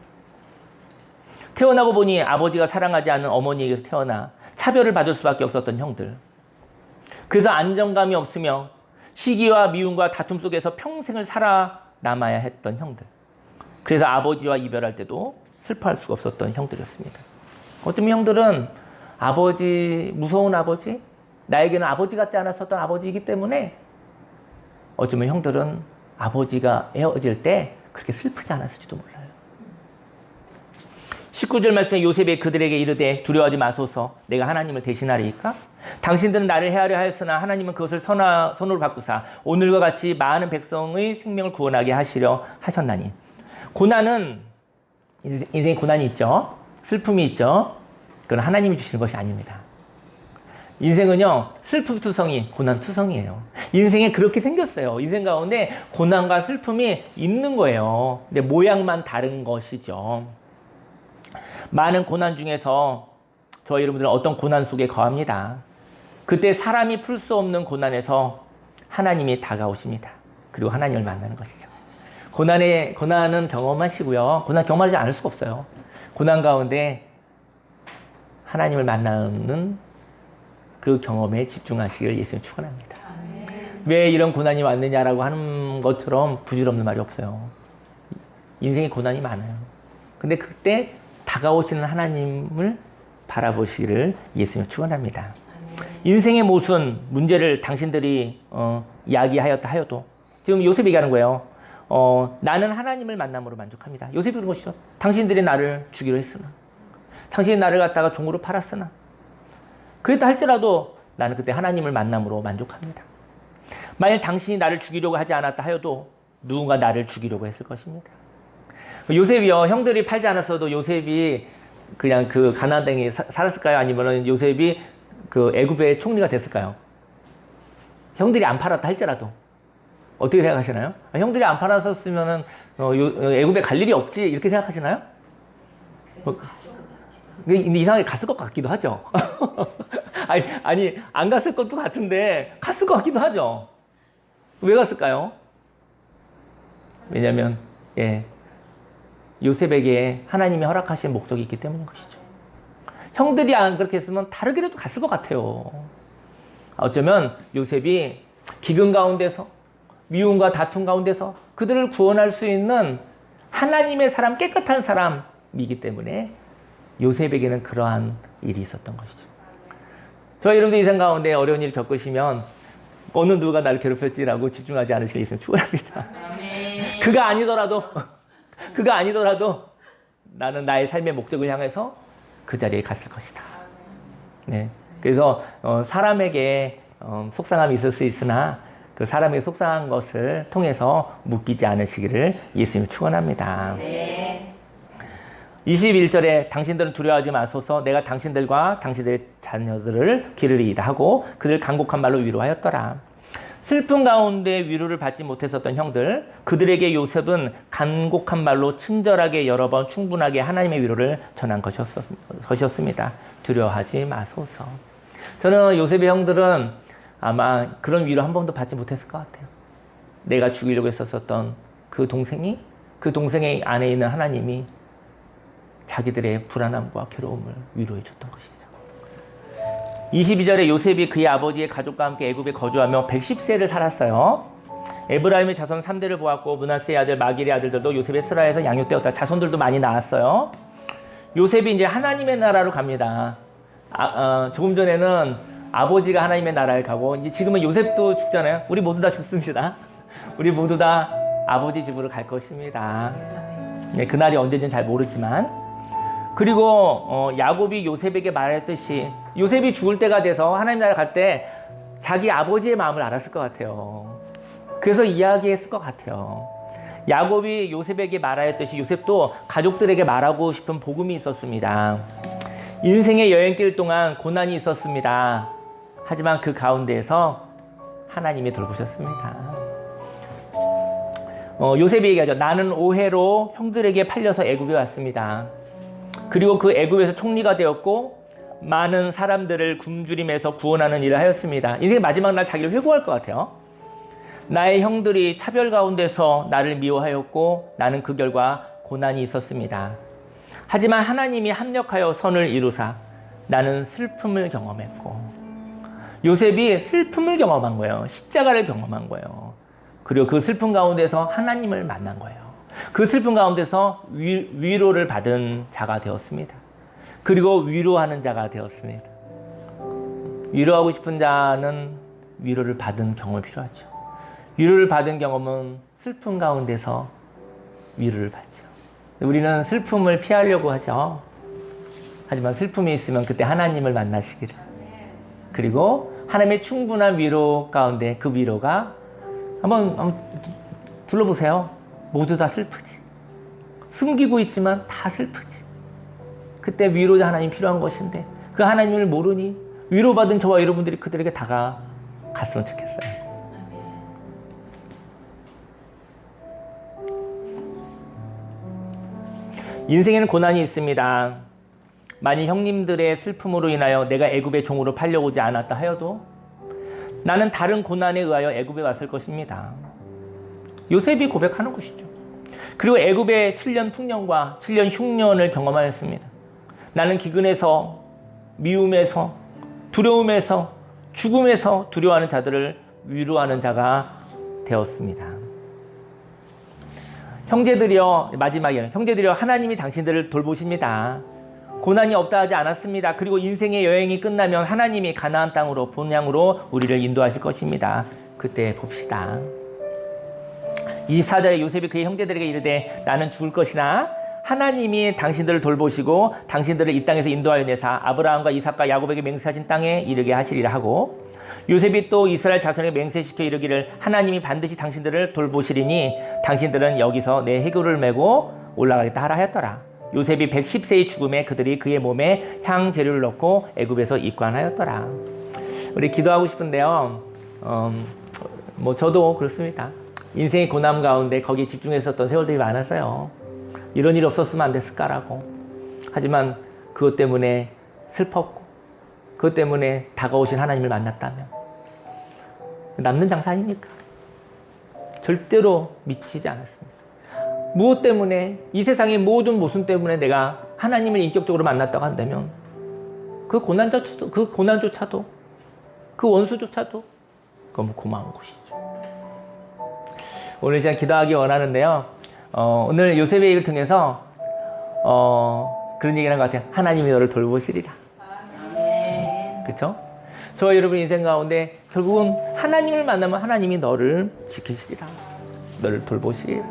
태어나고 보니 아버지가 사랑하지 않는 어머니에게서 태어나 차별을 받을 수밖에 없었던 형들. 그래서 안정감이 없으며 시기와 미움과 다툼 속에서 평생을 살아남아야 했던 형들. 그래서 아버지와 이별할 때도 슬퍼할 수가 없었던 형들이었습니다. 어쩌면 형들은 아버지, 무서운 아버지, 나에게는 아버지 같지 않았었던 아버지이기 때문에 어쩌면 형들은 아버지가 헤어질 때 그렇게 슬프지 않았을지도 몰라요. 19절 말씀에 요셉이 그들에게 이르되 두려워하지 마소서 내가 하나님을 대신하리이까? 당신들은 나를 해하려 하였으나 하나님은 그것을 선으로 바꾸사 오늘과 같이 많은 백성의 생명을 구원하게 하시려 하셨나니. 고난은, 인생에 고난이 있죠. 슬픔이 있죠. 그건 하나님이 주시는 것이 아닙니다. 인생은요, 슬픔 투성이, 고난 투성이에요. 인생에 그렇게 생겼어요. 인생 가운데 고난과 슬픔이 있는 거예요. 근데 모양만 다른 것이죠. 많은 고난 중에서 저희 여러분들은 어떤 고난 속에 거합니다. 그때 사람이 풀 수 없는 고난에서 하나님이 다가오십니다. 그리고 하나님을 만나는 것이죠. 고난은 경험하시고요. 고난 경험하지 않을 수가 없어요. 고난 가운데 하나님을 만나는 그 경험에 집중하시길 예수님 축원합니다. 왜 이런 고난이 왔느냐라고 하는 것처럼 부질없는 말이 없어요. 인생에 고난이 많아요. 근데 그때 다가오시는 하나님을 바라보시기를 예수님 축원합니다. 인생의 무슨 문제를 당신들이 이야기하였다 하여도 지금 요셉이 얘기하는 거예요. 나는 하나님을 만남으로 만족합니다. 요셉이 그런 것이죠. 당신들이 나를 주기로 했으나, 당신이 나를 갖다가 종으로 팔았으나, 그랬다 할지라도 나는 그때 하나님을 만남으로 만족합니다. 만일 당신이 나를 죽이려고 하지 않았다 하여도 누군가 나를 죽이려고 했을 것입니다. 요셉이요, 형들이 팔지 않았어도 요셉이 그냥 그 가나안 땅에 살았을까요? 아니면 요셉이 그 애굽의 총리가 됐을까요? 형들이 안 팔았다 할지라도 어떻게 생각하시나요? 형들이 안 팔았었으면은 애굽에 갈 일이 없지 이렇게 생각하시나요? 근데 이상하게 갔을 것 같기도 하죠. 아니 안 갔을 것도 같은데 갔을 것 같기도 하죠. 왜 갔을까요? 왜냐하면 요셉에게 하나님이 허락하신 목적이 있기 때문인 것이죠. 형들이 안 그렇게 했으면 다르게라도 갔을 것 같아요. 어쩌면 요셉이 기근 가운데서, 미움과 다툼 가운데서 그들을 구원할 수 있는 하나님의 사람, 깨끗한 사람이기 때문에 요셉에게는 그러한 일이 있었던 것이죠. 저와 여러분들 인생 가운데 어려운 일 겪으시면 어느 누가 나를 괴롭혔지라고 집중하지 않으시길 예수님 축원합니다. 그가 아니더라도 나는 나의 삶의 목적을 향해서 그 자리에 갔을 것이다. 네. 그래서 사람에게 속상함이 있을 수 있으나 그 사람에게 속상한 것을 통해서 묶이지 않으시기를 예수님이 축원합니다. 네. 21절에 당신들은 두려워하지 마소서 내가 당신들과 당신들의 자녀들을 기르리이다 하고 그들 간곡한 말로 위로하였더라. 슬픔 가운데 위로를 받지 못했었던 형들, 그들에게 요셉은 간곡한 말로 친절하게 여러 번 충분하게 하나님의 위로를 전한 것이었습니다. 두려워하지 마소서. 저는 요셉의 형들은 아마 그런 위로 한 번도 받지 못했을 것 같아요. 내가 죽이려고 했었던 그 동생의 안에 있는 하나님이 자기들의 불안함과 괴로움을 위로해 줬던 것이죠. 22절에 요셉이 그의 아버지의 가족과 함께 애굽에 거주하며 110세를 살았어요. 에브라임의 자손 3대를 보았고 므낫세의 아들 마길의 아들들도 요셉의 스라에서 양육되었다. 자손들도 많이 나왔어요. 요셉이 이제 하나님의 나라로 갑니다. 조금 전에는 아버지가 하나님의 나라에 가고 이제 지금은 요셉도 죽잖아요. 우리 모두 다 죽습니다. 우리 모두 다 아버지 집으로 갈 것입니다. 네, 그날이 언제인지는 잘 모르지만 그리고 야곱이 요셉에게 말했듯이 요셉이 죽을 때가 돼서 하나님 나라 갈 때 자기 아버지의 마음을 알았을 것 같아요. 그래서 이야기했을 것 같아요. 야곱이 요셉에게 말하였듯이 요셉도 가족들에게 말하고 싶은 복음이 있었습니다. 인생의 여행길 동안 고난이 있었습니다. 하지만 그 가운데에서 하나님이 돌보셨습니다. 요셉이 얘기하죠. 나는 오해로 형들에게 팔려서 애굽에 왔습니다. 그리고 그 애굽에서 총리가 되었고 많은 사람들을 굶주림에서 구원하는 일을 하였습니다. 인생의 마지막 날 자기를 회고할 것 같아요. 나의 형들이 차별 가운데서 나를 미워하였고 나는 그 결과 고난이 있었습니다. 하지만 하나님이 합력하여 선을 이루사 나는 슬픔을 경험했고 요셉이 슬픔을 경험한 거예요. 십자가를 경험한 거예요. 그리고 그 슬픔 가운데서 하나님을 만난 거예요. 그 슬픔 가운데서 위로를 받은 자가 되었습니다. 그리고 위로하는 자가 되었습니다. 위로하고 싶은 자는 위로를 받은 경험이 필요하죠. 위로를 받은 경험은 슬픔 가운데서 위로를 받죠. 우리는 슬픔을 피하려고 하죠. 하지만 슬픔이 있으면 그때 하나님을 만나시기를. 그리고 하나님의 충분한 위로 가운데 그 위로가 한번 둘러보세요. 모두 다 슬프지. 숨기고 있지만 다 슬프지. 그때 위로자 하나님 필요한 것인데 그 하나님을 모르니 위로받은 저와 여러분들이 그들에게 다가갔으면 좋겠어요. 인생에는 고난이 있습니다. 만일 형님들의 슬픔으로 인하여 내가 애굽의 종으로 팔려오지 않았다 하여도 나는 다른 고난에 의하여 애굽에 왔을 것입니다. 요셉이 고백하는 것이죠. 그리고 애굽의 7년 풍년과 7년 흉년을 경험하였습니다. 나는 기근에서, 미움에서, 두려움에서, 죽음에서 두려워하는 자들을 위로하는 자가 되었습니다. 형제들이여, 마지막에는 형제들이여, 하나님이 당신들을 돌보십니다. 고난이 없다 하지 않았습니다. 그리고 인생의 여행이 끝나면 하나님이 가나안 땅으로, 본향으로 우리를 인도하실 것입니다. 그때 봅시다. 24절에 요셉이 그의 형제들에게 이르되 나는 죽을 것이나 하나님이 당신들을 돌보시고 당신들을 이 땅에서 인도하여 내사 아브라함과 이삭과 야곱에게 맹세하신 땅에 이르게 하시리라 하고, 요셉이 또 이스라엘 자손에게 맹세시켜 이르기를 하나님이 반드시 당신들을 돌보시리니 당신들은 여기서 내 해교를 메고 올라가겠다 하라 하였더라. 요셉이 110세의 죽음에 그들이 그의 몸에 향 재료를 넣고 애굽에서 입관하였더라. 우리 기도하고 싶은데요. 저도 그렇습니다. 인생의 고난 가운데 거기에 집중했었던 세월들이 많았어요. 이런 일이 없었으면 안 됐을까라고. 하지만 그것 때문에 슬펐고 그것 때문에 다가오신 하나님을 만났다면 남는 장사 아닙니까? 절대로 미치지 않았습니다. 무엇 때문에, 이 세상의 모든 모순 때문에 내가 하나님을 인격적으로 만났다고 한다면 그 고난조차도 그 원수조차도 너무 고마운 것이죠. 오늘 제가 기도하기 원하는데요. 오늘 요셉의 얘기를 통해서 그런 얘기를 한 것 같아요. 하나님이 너를 돌보시리라. 그렇죠? 저와 여러분 인생 가운데 결국은 하나님을 만나면 하나님이 너를 지키시리라. 너를 돌보시리라.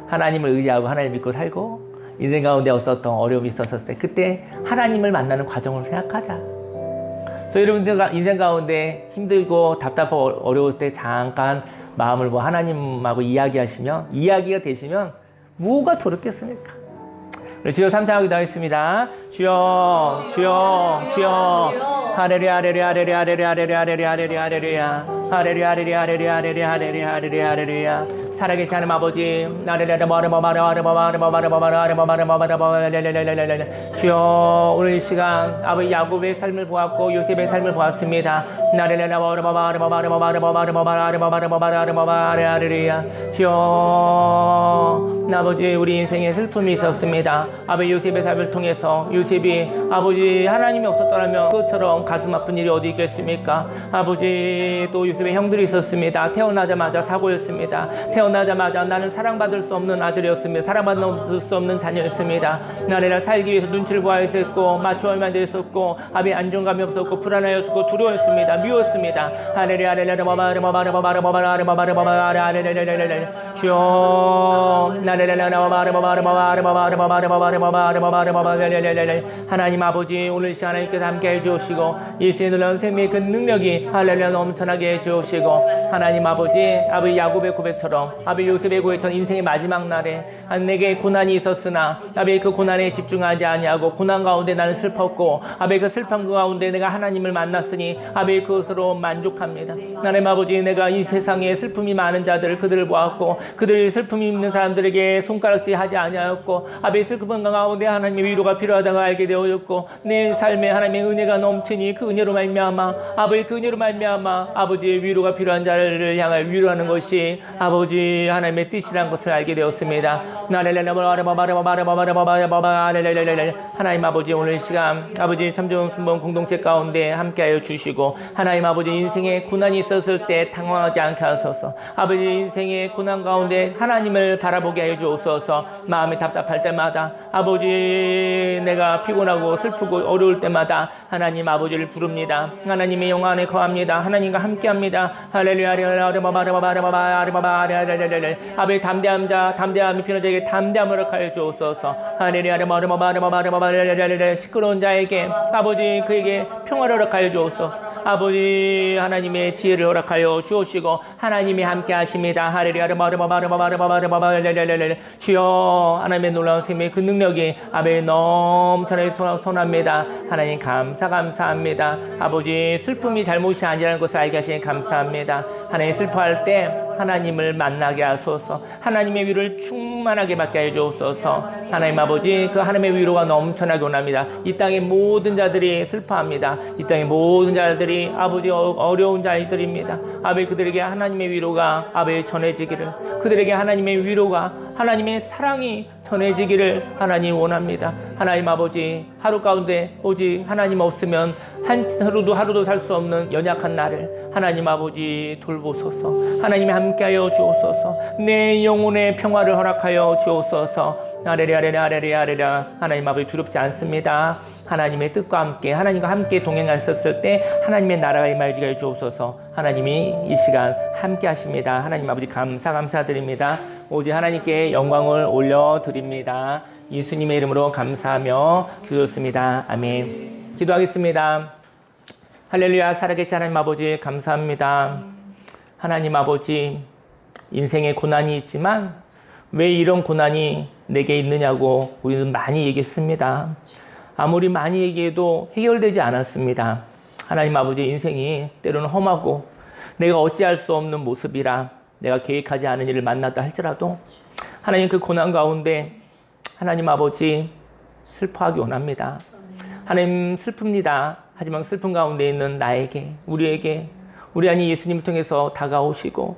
하나님을 의지하고 하나님을 믿고 살고 인생 가운데 어떤 어려움이 있었을 때 그때 하나님을 만나는 과정을 생각하자. 저 여러분들 인생 가운데 힘들고 답답하고 어려울 때 잠깐 마음을 하나님하고 이야기가 되시면 뭐가 더럽겠습니까? 주여 삼창하기도 하겠습니다. 주여, 주여, 주여. 하레루야, 하레루야, 하레루야, 하레루야, 하레루야, 하레루야, 하레루야, 하레루야. 하레루야, 하레루야, 하레루야, 하레루야, 하레루야, 하레루야, 하레루야. 살아계신 하나님 아버지, 주여, 오늘 이 시간 아버지 야곱의 삶을 보았고 요셉의 삶을 보았습니다. 주여, 아버지 우리 인생에 슬픔이 있었습니다. 아버지 요셉의 삶을 통해서 요셉이 아버지 하나님이 없었더라면 그것처럼 가슴 아픈 일이 어디 있겠습니까? 아버지 또 요셉의 형들이 있었습니다. 태어나자마자 사고였습니다. 태어나자마자 나는 사랑받을 수 없는 아들이었습니다. 사랑받을 수 없는 자녀였습니다. 나를 살기 위해서 눈치를 보아야 했었고 맞춰야만 됐었고 아버지 안정감이 없었고 불안하였고 두려웠습니다. 미웠습니다. 주여 하나님 아버지 오늘 시간 하나님께서 함께 해주시고 예수의 놀라운 생명의 그 능력이 할렐루야 넘쳐나게 해주시고 하나님 아버지 야곱의 고백처럼 아버지 요셉의 고백처럼 인생의 마지막 날에 내게 고난이 있었으나 아버지 그 고난에 집중하지 아니하고 고난 가운데 나는 슬펐고 아버지 그 슬픔 가운데 내가 하나님을 만났으니 아버지 그것으로 만족합니다. 하나님 아버지 내가 이 세상에 슬픔이 많은 자들 그들을 보았고 그들 슬픔이 있는 사람들에게 손가락질 하지 아니하였고 아버지 슬픔 가운데 하나님의 위로가 필요하다고 알게 되어졌고 내 삶에 하나님의 은혜가 넘치니 그 은혜로 말미암아 아버지 그 은혜로 말미암아 아버지의 위로가 필요한 자를 향하여 위로하는 것이 아버지 하나님의 뜻이라는 것을 알게 되었습니다. 하나님 아버지 오늘 시간 아버지 참 좋은 순번 공동체 가운데 함께하여 주시고 하나님 아버지 인생에 고난이 있었을 때 당황하지 않게 하소서. 아버지 인생의 고난 가운데 하나님을 바라보게 하여 주옵소서. 마음이 답답할 때마다 아버지 내가 피곤하고 슬프고 어려울 때마다 하나님 아버지를 부릅니다. 하나님의 영광 안에 거합니다. 하나님과 함께합니다. 할렐루야. 아버지 담대함이 필요한 자에게 담대함을 허락하여 주옵소서. 할렐루야. 시끄러운 자에게 아버지 그에게 평화를 허락하여 주옵소서. 아버지 하나님의 지혜를 허락하여 주옵시고 하나님이 함께 하십니다. 하레리아 주여 하나님의 놀라운 생명의 그 능력이 아버지 넘쳐나게 선합니다. 하나님 감사합니다. 아버지 슬픔이 잘못이 아니라는 것을 알게 하시니 감사합니다. 하나님 슬퍼할 때 하나님을 만나게 하소서. 하나님의 위로를 충만하게 받게 해 주옵소서. 하나님 아버지 그 하나님의 위로가 넘쳐나게 원합니다. 이 땅의 모든 자들이 슬퍼합니다. 이 땅의 모든 자들이 아버지 어려운 자들입니다. 아버지 그들에게 하나님의 위로가 아버지 전해지기를, 그들에게 하나님의 위로가 하나님의 사랑이 전해지기를 하나님 원합니다. 하나님 아버지 하루 가운데 오직 하나님 없으면 하루도 살 수 없는 연약한 나를 하나님 아버지 돌보소서. 하나님이 함께하여 주옵소서. 내 영혼의 평화를 허락하여 주옵소서. 아레리아레리아레리아레리아. 하나님 아버지 두렵지 않습니다. 하나님의 뜻과 함께 하나님과 함께 동행하셨을 때 하나님의 나라가 임하여지게 해 주옵소서. 하나님이 이 시간 함께 하십니다. 하나님 아버지 감사드립니다. 오직 하나님께 영광을 올려드립니다. 예수님의 이름으로 감사하며 기도했습니다. 아멘. 기도하겠습니다. 할렐루야. 살아계신 하나님 아버지 감사합니다. 하나님 아버지 인생에 고난이 있지만 왜 이런 고난이 내게 있느냐고 우리는 많이 얘기했습니다. 아무리 많이 얘기해도 해결되지 않았습니다. 하나님 아버지 인생이 때로는 험하고 내가 어찌할 수 없는 모습이라 내가 계획하지 않은 일을 만났다 할지라도 하나님 그 고난 가운데 하나님 아버지 슬퍼하기 원합니다. 하나님 슬픕니다. 하지만 슬픔 가운데 있는 나에게, 우리에게 우리 아니 예수님을 통해서 다가오시고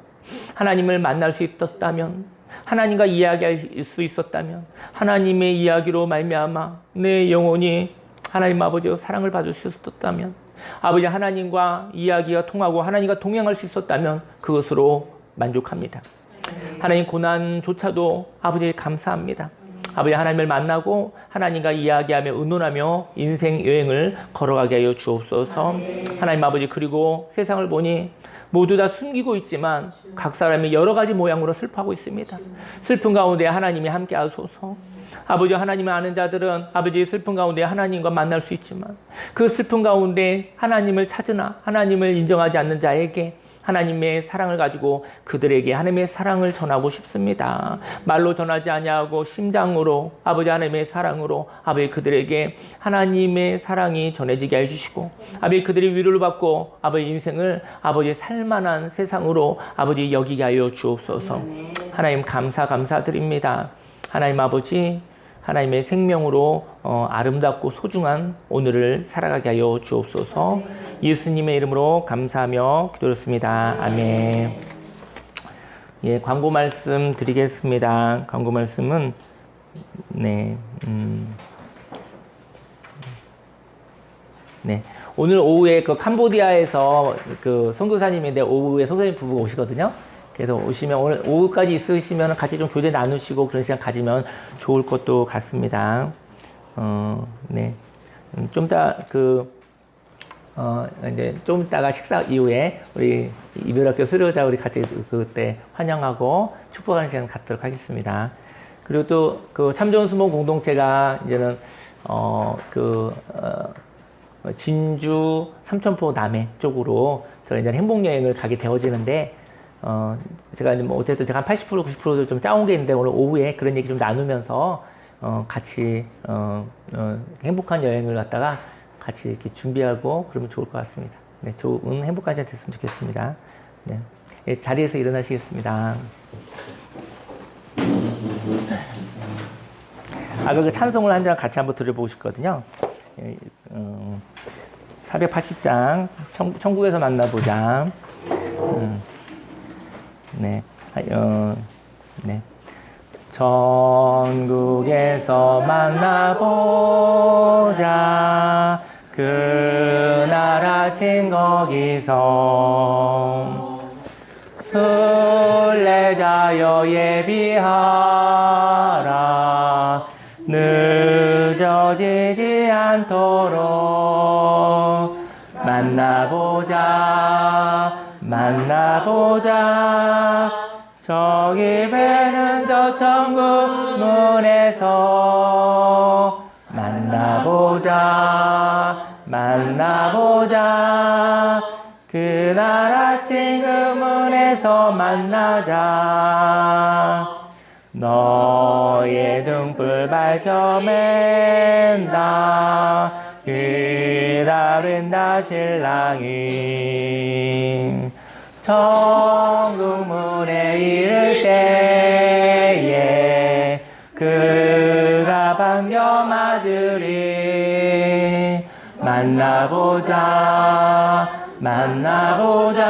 하나님을 만날 수 있었다면, 하나님과 이야기할 수 있었다면, 하나님의 이야기로 말미암아 내 영혼이 하나님 아버지의 사랑을 받을 수 있었다면, 아버지 하나님과 이야기가 통하고 하나님과 동행할 수 있었다면 그것으로 만족합니다. 하나님 고난조차도 아버지 감사합니다. 아버지 하나님을 만나고 하나님과 이야기하며 의논하며 인생 여행을 걸어가게 하여 주옵소서. 하나님 아버지 그리고 세상을 보니 모두 다 숨기고 있지만 각 사람이 여러 가지 모양으로 슬퍼하고 있습니다. 슬픈 가운데 하나님이 함께 하소서. 아버지 하나님을 아는 자들은 아버지의 슬픈 가운데 하나님과 만날 수 있지만 그 슬픈 가운데 하나님을 찾으나 하나님을 인정하지 않는 자에게 하나님의 사랑을 가지고 그들에게 하나님의 사랑을 전하고 싶습니다. 말로 전하지 아니하고 심장으로 아버지 하나님의 사랑으로 아버지 그들에게 하나님의 사랑이 전해지게 해주시고 아버지 그들이 위로를 받고 아버지 인생을 아버지 살만한 세상으로 아버지 여기게 하여 주옵소서. 하나님 감사드립니다. 하나님 아버지 하나님의 생명으로 아름답고 소중한 오늘을 살아가게 하여 주옵소서. 예수님의 이름으로 감사하며 기도했습니다. 아멘. 예, 광고 말씀 드리겠습니다. 광고 말씀은 네, 네. 오늘 오후에 그 캄보디아에서 그 선교사님인데 오후에 선교사님 부부가 오시거든요. 그래서 오시면 오늘 오후까지 있으시면 같이 좀 교제 나누시고 그런 시간 가지면 좋을 것도 같습니다. 네. 좀 이따 이제 좀 이따가 식사 이후에 우리 이별학교 수료자 우리 같이 그때 환영하고 축복하는 시간 갖도록 하겠습니다. 그리고 또 그 참 좋은 수목 공동체가 이제는 진주 삼천포 남해 쪽으로 저희 이제 행복 여행을 가게 되어지는데 제가 뭐 어쨌든 제가 한 80% 90% 좀 짜온 게 있는데 오늘 오후에 그런 얘기 좀 나누면서 같이 행복한 여행을 갖다가 같이 이렇게 준비하고 그러면 좋을 것 같습니다. 네, 좋은 행복한 시간 됐으면 좋겠습니다. 네, 네, 자리에서 일어나시겠습니다. 그 찬송을 한 장 같이 한번 들어보고 싶거든요. 480장 천국에서 만나보자. 네, 네. 천국에서 만나보자. 그날 아침 거기서 순례자여 예비하라. 늦어지지 않도록 만나보자. 저기 배는 저 천국 문에서 만나보자. 그날 아침 그 문에서 만나자. 너의 등불 밝혀맨다. 기다린다 신랑이. 천국문에 이를 때에 그가 반겨 맞으리. 만나보자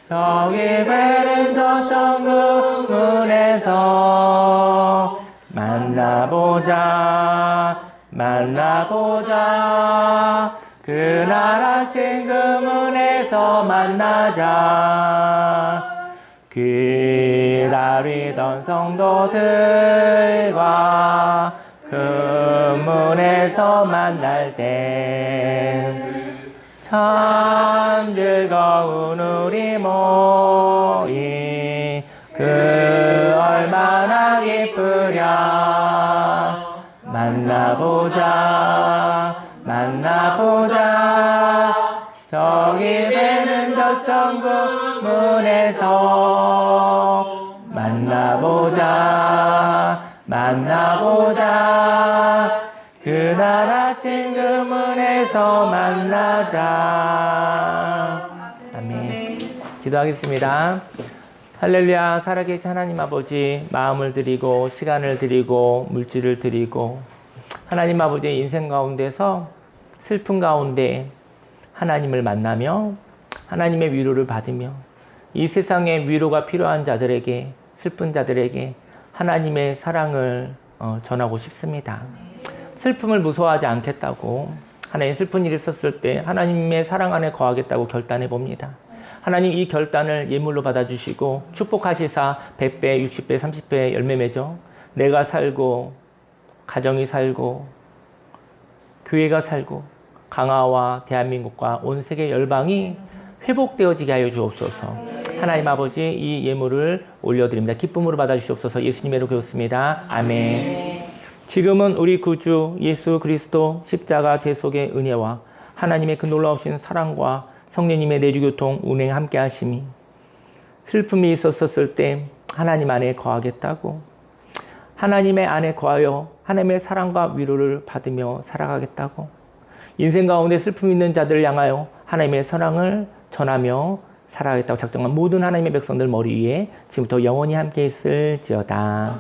저기 베는 저 천국문에서 만나보자 그날 아침 그 문에서 만나자. 기다리던 성도들과 그 문에서 만날 때 참 즐거운 우리 모임 그 얼마나 기쁘랴. 만나보자 저기 베는 저 천국 문에서 만나보자 그날 아침 그 문에서 만나자. 아멘. 기도하겠습니다. 할렐루야. 살아계신 하나님 아버지, 마음을 드리고 시간을 드리고 물질을 드리고 하나님 아버지의 인생 가운데서 슬픔 가운데 하나님을 만나며 하나님의 위로를 받으며 이 세상에 위로가 필요한 자들에게, 슬픈 자들에게 하나님의 사랑을 전하고 싶습니다. 슬픔을 무서워하지 않겠다고, 하나님 슬픈 일이 있었을 때 하나님의 사랑 안에 거하겠다고 결단해 봅니다. 하나님 이 결단을 예물로 받아주시고 축복하시사 100배, 60배, 30배 열매 맺어 내가 살고 가정이 살고 교회가 살고 강화와 대한민국과 온 세계 열방이 회복되어지게 하여 주옵소서. 하나님 아버지 이 예물을 올려드립니다. 기쁨으로 받아주시옵소서. 예수님의 이름으로 기도했습니다. 아멘. 지금은 우리 구주 예수 그리스도 십자가 대속의 은혜와 하나님의 그 놀라우신 사랑과 성령님의 내주교통 운행 함께 하심이, 슬픔이 있었을 때 하나님 안에 거하겠다고, 하나님의 안에 거하여 하나님의 사랑과 위로를 받으며 살아가겠다고, 인생 가운데 슬픔 있는 자들을 향하여 하나님의 사랑을 전하며 살아가겠다고 작정한 모든 하나님의 백성들 머리 위에 지금부터 영원히 함께 있을지어다.